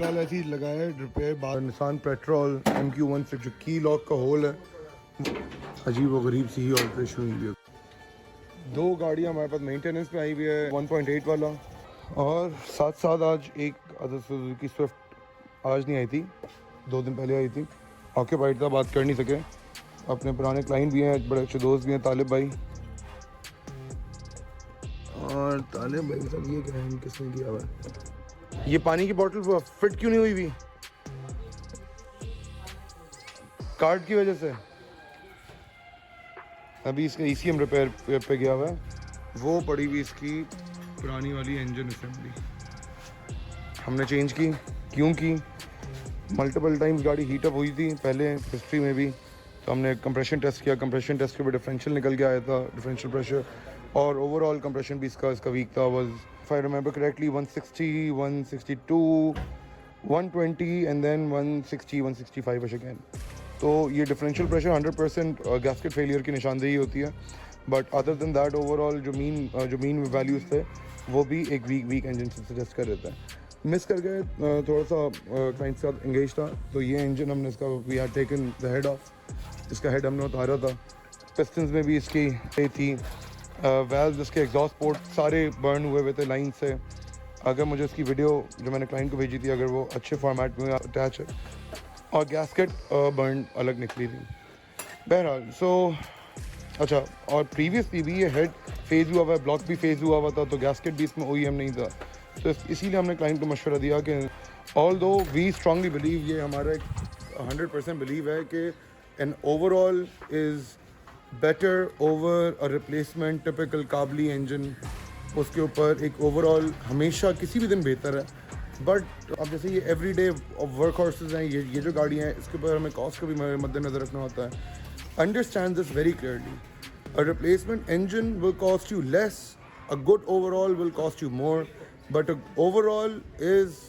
फिलहाल ऐसे ही लगा है रिपेयर बाद निसान पेट्रोल MQ-1 से जो की लॉक का होल है अजीब व गरीब सी ही ऑल्ट्रेशन हुई है। दो गाड़ियाँ हमारे पास मेंटेनेंस पे आई हुई है 1.8 वाला और साथ साथ आज एक अदर सुजुकी स्विफ्ट आज नहीं आई थी, 2 दिन पहले आई थी। ऑक्यूपाइड था, बात कर नहीं सके। अपने पुराने क्लाइंट भी हैं, बड़े अच्छे दोस्त भी हैं, तालिब भाई। और तालिब भाई सब ये क्या है, किसने किया हुआ है? ये पानी की बोतल फिट क्यों नहीं हुई भी? कार्ड की वजह से। अभी इसका ECM रिपेयर पे गया हुआ है, वो पड़ी हुई इसकी पुरानी वाली इंजन असेंबली हमने चेंज की। क्योंकि मल्टीपल टाइम्स गाड़ी हीटअप हुई थी पहले हिस्ट्री में भी, तो हमने कंप्रेशन टेस्ट किया। कंप्रेशन टेस्ट के बाद डिफरेंशियल निकल के आया था, डिफरेंशियल प्रेशर और ओवरऑल कंप्रेशन भी इसका वीक था। Was if I remember correctly 160, 162, 120 and then 160, 165 again. तो ये डिफरेंशियल प्रेशर 100% गैस्केट फेलियर की निशानदेही होती है। But other than that overall जो मीन वैल्यूज़ थे वो भी एक वीक इंजन से सजेस्ट कर देता है। मिस कर गए, थोड़ा सा क्लाइंट के साथ इंगेज था, तो ये इंजन हमने इसका we had taken the head off, इसका हेड हमने उतारा था। पिस्टन्स में भी इसकी पे थी, वेल्व्स इसके एग्जॉस्ट पोर्ट सारे बर्न हुए थे लाइन से। अगर मुझे इसकी वीडियो जो मैंने क्लाइंट को भेजी थी अगर वो अच्छे फॉर्मेट में अटैच है, और गैस्केट बर्न अलग निकली थी। बहरहाल अच्छा, और प्रीवियसली भी ये हेड फेज हुआ हुआ है, ब्लॉक भी फेज हुआ हुआ था, तो गैस्केट भी इसमें OEM नहीं था। तो इसीलिए हमने क्लाइंट को मशवरा दिया कि ऑल्दो वी स्ट्रांगली बिलीव, ये हमारा 100% बिलीव है कि an overall is better over a replacement typical काबली इंजन। उसके ऊपर एक ओवरऑल हमेशा किसी भी दिन बेहतर है। बट अब जैसे ये एवरीडे वर्क हॉर्सेज हैं, ये जो गाड़ियाँ हैं, इसके ऊपर हमें कॉस्ट को भी मद्देनजर रखना होता है। Understand this very clearly, a replacement engine will cost you less, a good overall will cost you more, but a overall is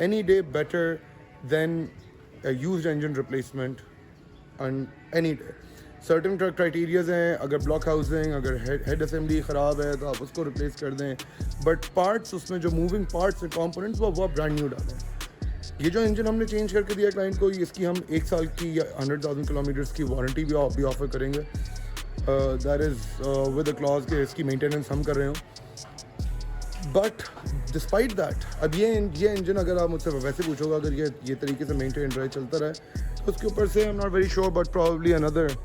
any day better than a used engine replacement on any day. Certain criteria हैं, अगर block housing, अगर head assembly ख़राब है तो आप उसको replace कर दें, बट पार्ट्स उसमें जो मूविंग पार्ट्स और कंपोनेंट्स वो आप ब्रांड न्यू डालें। ये जो इंजन हमने चेंज करके दिया क्लाइंट को, इसकी हम 1 साल की या 100,000 किलोमीटर्स की वारंटी भी ऑफर करेंगे। That is with a clause के इसकी मेंटेनेंस हम कर रहे हो। बट डिस्पाइट दैट, अब ये इंजन अगर आप मुझसे वैसे पूछोगे, अगर ये तरीके से मेंटेन रहे, चलता रहे, तो उसके ऊपर से I am not very sure, but probably another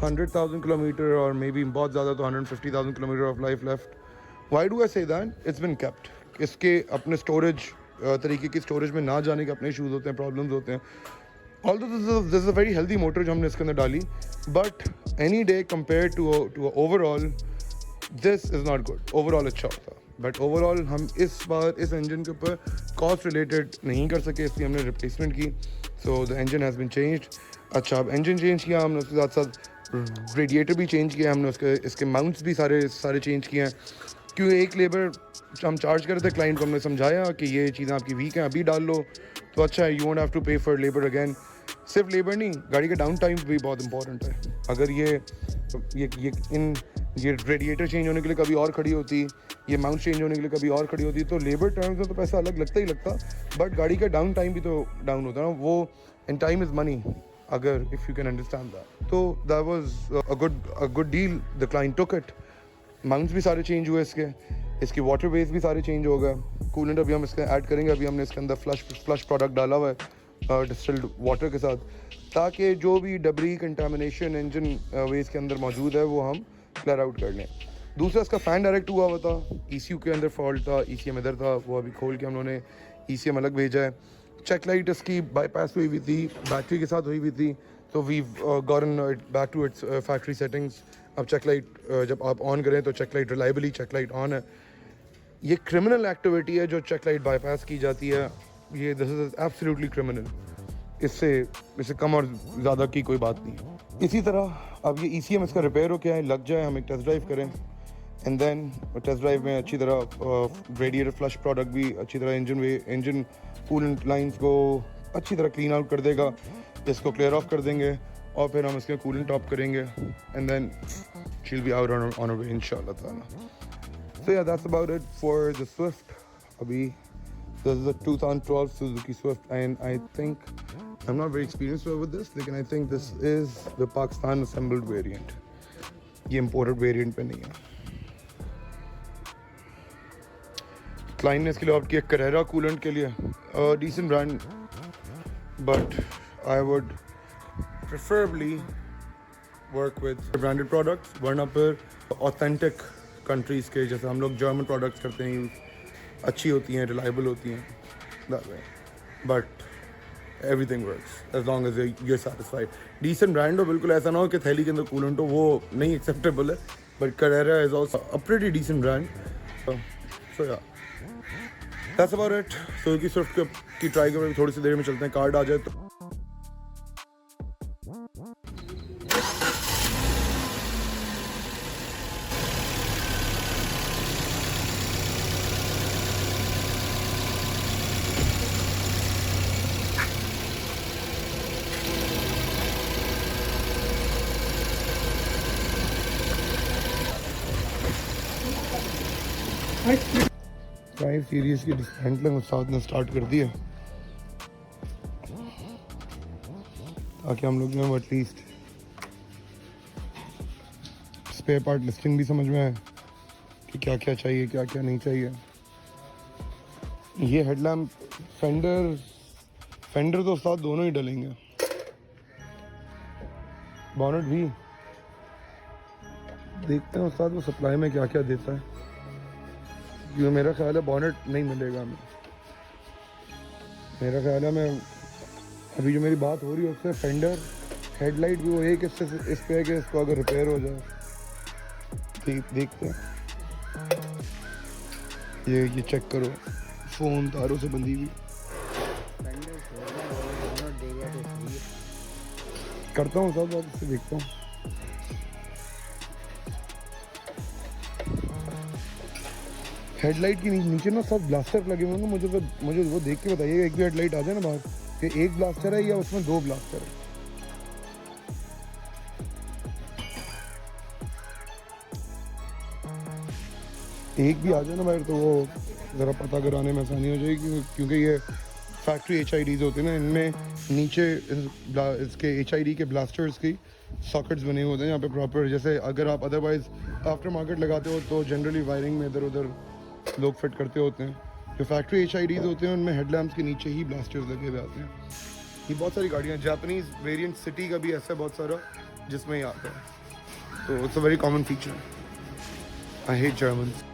100,000 kilometre और मे बी बहुत ज़्यादा तो 150,000 kilometre of life left. Why do I say that? It's been kept. इसके अपने स्टोरेज तरीके की स्टोरेज में ना जाने के अपने इशूज़ होते हैं, प्रॉब्लम्स होते हैं। Although this is a very healthy motor जो हमने इसके अंदर डाली, but any day compared to overall, this is not good. Overall अच्छा होता, but overall हम इस बार इस इंजन के ऊपर cost related नहीं कर सके, इसलिए हमने replacement की। So the engine has been changed. अच्छा, अब engine change किया हमने, उसके साथ साथ radiator भी change किया हमने, इसके mounts भी सारे change किए हैं। क्योंकि एक लेबर हम चार्ज कर रहे थे, क्लाइंट को हमने समझाया कि ये चीज़ें आपकी वीक हैं, अभी डाल लो तो अच्छा है, यू वोंट हैव टू पे फॉर लेबर अगेन। सिर्फ लेबर नहीं, गाड़ी का डाउन टाइम भी बहुत इंपॉर्टेंट है। अगर ये रेडिएटर चेंज होने के लिए कभी और खड़ी होती, ये माउंट चेंज होने के लिए कभी और खड़ी होती, तो लेबर टर्म्स में तो पैसा अलग लगता ही लगता, बट गाड़ी का डाउन टाइम भी तो डाउन होता है ना, वो एंड टाइम इज़ मनी, अगर if you can understand that. तो that was a good deal, the client took it. Mounts भी सारे चेंज हुए इसके वाटर बेस भी सारे चेंज हो गए। कूलेंट अभी हम इसका ऐड करेंगे, अभी हमने इसके अंदर फ्लश प्रोडक्ट डाला हुआ है डिस्टिल्ड वाटर के साथ, ताकि जो भी डबरी कंटामिनेशन इंजन वेस्ट के अंदर मौजूद है वो हम क्लियर आउट कर लें। दूसरा, इसका फ़ैन डायरेक्ट हुआ हुआ था, ECU के अंदर फॉल्ट था, ECM इधर था, वो अभी खोल के हम लोगों ने ECM अलग भेजा है। चेक लाइट इसकी बाईपास हुई थी, बैटरी के साथ हुई थी, तो we gotten back to its factory settings. अब चेक लाइट जब आप ऑन करें तो check light reliably check light on है। ये क्रिमिनल एक्टिविटी है जो चेक लाइट बाईपास की जाती है, ये दिस इज़ एब्सोल्युटली क्रिमिनल। इससे कम और ज़्यादा की कोई बात नहीं। इसी तरह अब ये ECM इसका रिपेयर हो क्या है, लग जाए, हम एक टेस्ट ड्राइव करें, एंड देन टेस्ट ड्राइव में अच्छी तरह रेडिएटर फ्लश प्रोडक्ट भी अच्छी तरह इंजन कूलेंट लाइंस को अच्छी तरह क्लीन आउट कर देगा, इसको क्लियर ऑफ कर देंगे, और फिर हम इसके कूलेंट टॉप करेंगे, and then she will be out on a way इंशाल्लाह ताला। So yeah, that's about it for the Swift. अभी This is a 2012 Suzuki Swift, and I think I'm not very experienced with this, लेकिन I think this is the Pakistan assembled variant. ये imported variant पे नहीं है. Client ने इसके लिए opt किया Carrera कूलेंट के लिए, decent brand, but I would preferably work with branded products, वरना फिर authentic countries के जैसे हम लोग German products करते हैं यूज़, अच्छी होती हैं, reliable होती हैं, that way. But everything works as long as you're satisfied. Decent brand हो, बिल्कुल ऐसा ना हो कि थैली के अंदर कूलेंट हो, वो नहीं acceptable है. But Carrera is also a pretty decent brand. So yeah, that's about it. Suzuki Swift की ट्राई करें, थोड़ी सी देर में चलते हैं, कार्ड आ जाए तो. फाइव सीरीज की डिसमेंटलिंग उस्ताद ने स्टार्ट कर दी है, ताकि हम लोग जो है एटलीस्ट स्पेयर पार्ट लिस्टिंग भी समझ में आए कि क्या क्या चाहिए, क्या क्या नहीं चाहिए. ये हेडलैम्प फेंडर तो उस्ताद दोनों ही डलेंगे, बॉनेट भी देखते हैं उस्ताद वो सप्लाई में क्या क्या देता है. क्योंकि मेरा ख्याल है बॉनेट नहीं मिलेगा हमें. मेरा ख्याल है मैं अभी जो मेरी बात हो रही है उससे फेंडर हेडलाइट भी वो एक इससे इस पे है कि इसको अगर रिपेयर हो जाए देखते हैं. ये चेक करो, फ़ोन तारों से बंधी हुई. करता हूँ सब बात, इससे देखता हूँ. हेडलाइट के नीचे ना सब ब्लास्टर लगे हुए हैं. मुझे वो देख के बताइएगा, एक भी हेडलाइट आ जाए ना बाहर कि एक ब्लास्टर है या उसमें दो ब्लास्टर है. एक भी आ जाए ना बाहर तो वो ज़रा पता कराने में आसानी हो जाएगी, क्योंकि ये फैक्ट्री HIDs होते हैं ना, इनमें नीचे इसके HID के ब्लास्टर्स की सॉकेट्स बने होते हैं यहाँ पे प्रॉपर. जैसे अगर आप अदरवाइज आफ्टर मार्केट लगाते हो तो जनरली वायरिंग में इधर उधर लोग फिट करते होते हैं. जो फैक्ट्री HIDs होते हैं उनमें हेडलैम्प्स के नीचे ही ब्लास्टर्स लगे हुए आते हैं. ये बहुत सारी गाड़ियाँ, जापानीज़ वेरिएंट सिटी का भी ऐसा बहुत सारा जिसमें ही आता है, तो it's a very common feature. I hate Germans.